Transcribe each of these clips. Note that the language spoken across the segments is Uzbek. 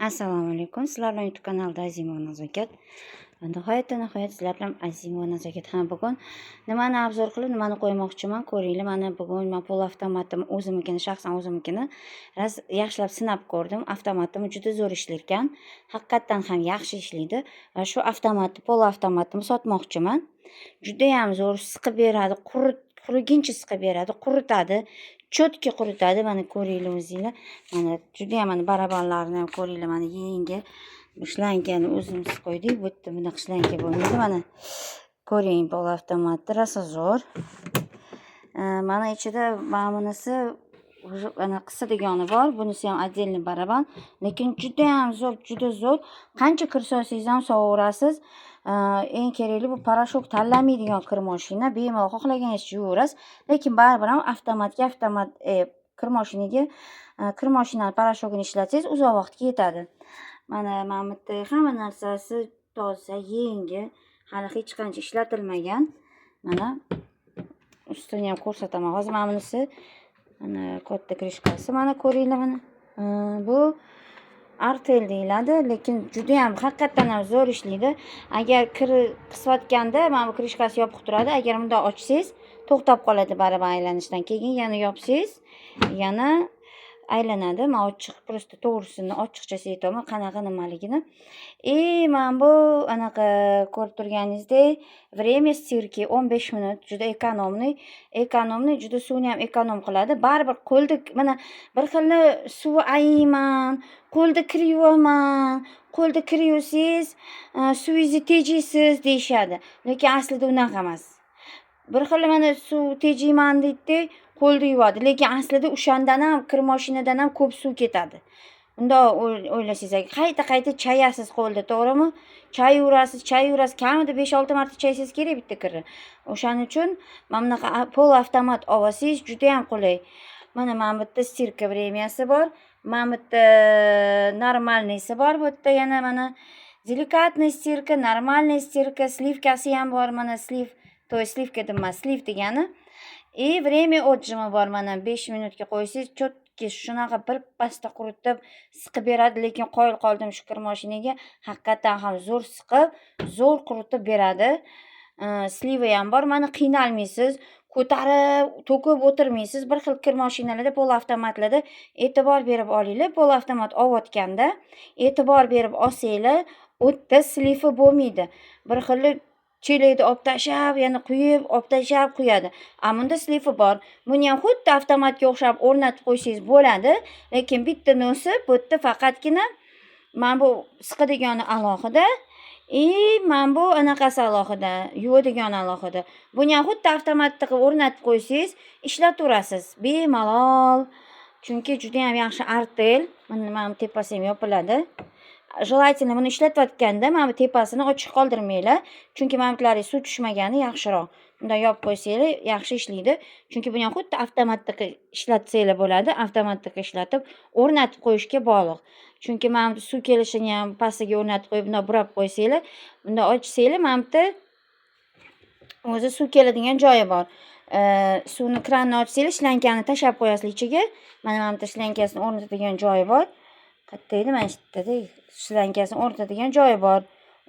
Assalomu alaykum. Sizlar bilan YouTube kanalida Azimova Nazokat. Nihoyat sizlar bilan Azimova Nazokat. Bugun nimani obzor qilib, nimani qo'ymoqchiman, ko'ringlar. Mana bugun men pol avtomatim o'zimnikini, shaxsan o'zimnikini yaxshilab sinab ko'rdim. Avtomatim juda zo'r ishlar ekan. Haqiqatan ham yaxshi ishlaydi va shu avtomatni, pol avtomatni sotmoqchiman. Juda ham zo'r siqib beradi, quriguncha siqib beradi, quritadi. Chotki quritadi. Mana ko'ringlar o'zinglar. Mana juda ham barabanlarni ham ko'ringlar. Mana yengil shlankani o'zimiz qo'ydik. Bu yerda bunaqa shlanka bo'lmaydi. Mana ko'ring, pol avtomatni rosa zo'r. Mana ichida bunisi ana qisadigan bor. Bunisi ham отдельный baraban, lekin juda ham zo'r, juda zo'r. Qancha kir solsangiz ham sovaverasiz. Eng kerakli bu parashok tanlamaydigan kir mashina. Bemalol xohlaganingizcha yuvaverasiz. Lekin baribir ham avtomatga kir mashinaga kir mashinani parashogini ishlatsangiz uzoq vaqtga yetadi. Mana bu yerda hamma narsasi toza, yengil, hali hech qancha ishlatilmagan. Mana ustini ham ko'rsataman. Hozir mana bunisi mana katta krishkasi. Mana ko'ringlar mana. Bu artel deyiladi, lekin juda ham haqiqatan ham zo'r ishlaydi. Agar kir qisayotganda mana bu krishkasi yopiq turadi. Agar bunday ochsangiz to'xtab qoladi baraban aylanishdan. Keyin yana yopsangiz yana aylanadi. Men ochiq, просто to'g'risini ochiqchasi aytaman, qanaqa nimaligini. Men bu anaqa ko'rib turganingizdek, время стирки 15 minut, juda ekonomniy, juda suvni ham ekonom qiladi. Baribir qo'lda mana bir xil suvi ayiyman, qo'lda kir yuvaman, qo'lda kir yuvsangiz suvingizni tejaysiz deyishadi. Lekin aslida unaqa emas. Bir xil mana suv tejayman deydi, qo'lda yuvadi, lekin aslida o'shandan ham kir mashinadan ham ko'p suv ketadi. Unda o'ylasangiz, qayta chayasiz qo'lda, to'g'rimi? Chayverasiz, kamida 5-6 marta chaysangiz kerak bitta kirni. O'shaning uchun mana bunaqa pol avtomat olsangiz juda ham qulay. Mana bu yerda stirka vremyasi bor, mana bu yerda normalniysi bor, bu yerda yana mana delikatniy stirka, normalniy stirka, slivkasi ham bor. Mana sliv, to есть slivka emas, sliv degani. Время отжима bor. Mana 5 minutga qo'ysangiz chotki shunaqa bir pasda quritib siqib beradi. Lekin qoyil qoldim shu kir mashinaga. Haqiqatan ham zo'r siqib, zo'r quritib beradi. Slivi ham bor. Mana qiynalmaysiz, ko'tarib, to'kib o'tirmaysiz. Bir xil kir mashinalarda, pol avtomatlarda e'tibor berib olinglar. Pol avtomat olayotganda e'tibor berib olsanglar, o'tda slivi bo'lmaydi. Bir xil chelakni olib tashlab, yana quyib, olib tashlab qo'yadi. Bunda slivi bor. Buni ham xuddi avtomatga o'xshab o'rnatib qo'ysangiz bo'ladi, lekin bitta nosi bu yerda faqatgina mana bu siqadigani alohida, mana bu anaqasi alohida, yuvadigani alohida. Buni ham xuddi avtomatga qilib o'rnatib qo'ysangiz, ishlataverasiz bemalol. Chunki juda ham yaxshi artel. Mana bu tepasi ham yopiladi. Желательно buni ishlatayotganda mana bu tepasini ochiq qoldirmanglar. Chunki mana bularga suv tushmagani yaxshiroq. Bunday yopib qo'ysanglar yaxshi ishlaydi. Chunki buni ham xuddi avtomatda ishlatsanglar bo'ladi. Avtomatda ishlatib o'rnatib qo'yishga bog'liq. Chunki mana bu suv kelishini ham pastiga o'rnatib qo'yib, bunday burab qo'ysanglar, bunday ochsanglar, mana bu o'zi suv keladigan joyi bor. Suvni kranni ochsanglar, shlankani tashlab qo'yasiz ichiga. Mana bu shlankasini o'rnatadigan joyi bor. Qayerda edi? Mana shu yerda shlankasini o'rnatadigan joyi bor.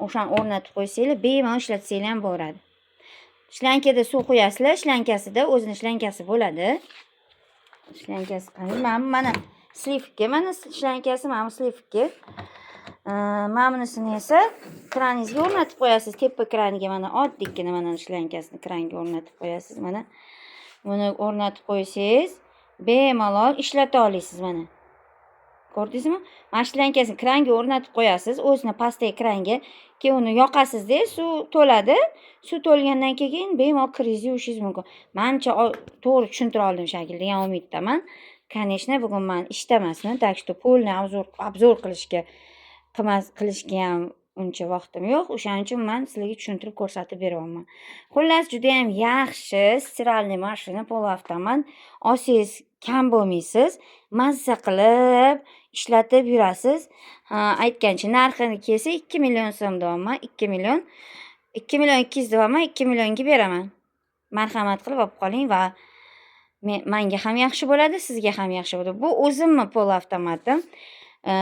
O'shani o'rnatib qo'ysanglar, bemalol ishlatsanglar ham bo'ladi. Shlankada suv qo'yasizlar, shlankasida o'zini shlankasi bo'ladi. Shlankasi qani? Mana slivka, mana shlankasi, mana slivka. Mana bunisini esa kraningizga o'rnatib qo'yasiz. Tepa kraniga mana oddiygina mana shlankasini kranga o'rnatib qo'yasiz. Mana buni o'rnatib qo'ysangiz, bemalol ishlata olasiz mana. Ko'rdingizmi? Mana shlankasini kranga o'rnatib qo'yasiz, o'zini pastdagi kranga. Keyin uni yoqasizda, suv to'ladi. Suv to'lgandan keyin bemalol kiringizni yuvishingiz mumkin. Menimcha to'g'ri tushuntira oldim shakilda, ham umiddaman. Конечно, bugun men ishda emasman, так что polni obzor qilishga ham uncha vaqtim yo'q. O'shaning uchun men sizlarga tushuntirib ko'rsatib beryapman. Xullas, juda ham yaxshi stiralniy mashina, pol avtomat. Olsangiz kam bo'lmaysiz, mazza qilib ishlatib yurasiz. Aytgancha narxini kelsa 2 million so'm deyapman. 2 million 200 deyapman, 2 millionga beraman. Marhamat qilib olib qoling va menga ham yaxshi bo'ladi, sizga ham yaxshi bo'ladi. Bu o'zimni pol avtomatim.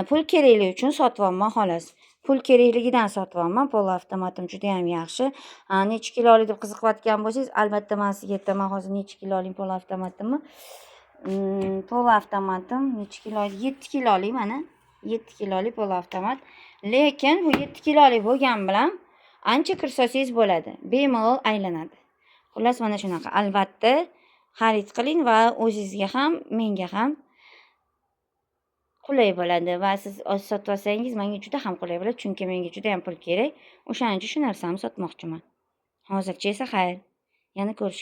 Pul kerakligi uchun sotyapman xolos. Pul kerakligidan sotyapman. Pol-avtomatim juda ham yaxshi. Necha kilolik deb qiziqayotgan bo'lsangiz, albatta men sizga aytaman hozir necha kilolik pol-avtomatimni. Pol-avtomatim necha kilolik? 7 kilolik mana. 7 kilolik pol-avtomat. Lekin bu 7 kilolik bo'lgan bilan ancha kir solsangiz bo'ladi. Bemalol aylanadi. Xullas mana shunaqa. Albatta xarid qiling va o'zingizga ham, menga ham qulay bo'ladi va siz sotib olsangiz menga juda ham qulay bo'ladi, chunki menga juda ham pul kerak. O'shaning uchun shu narsani sotmoqchiman. Hozircha esa xayr. Yana ko'rishamiz.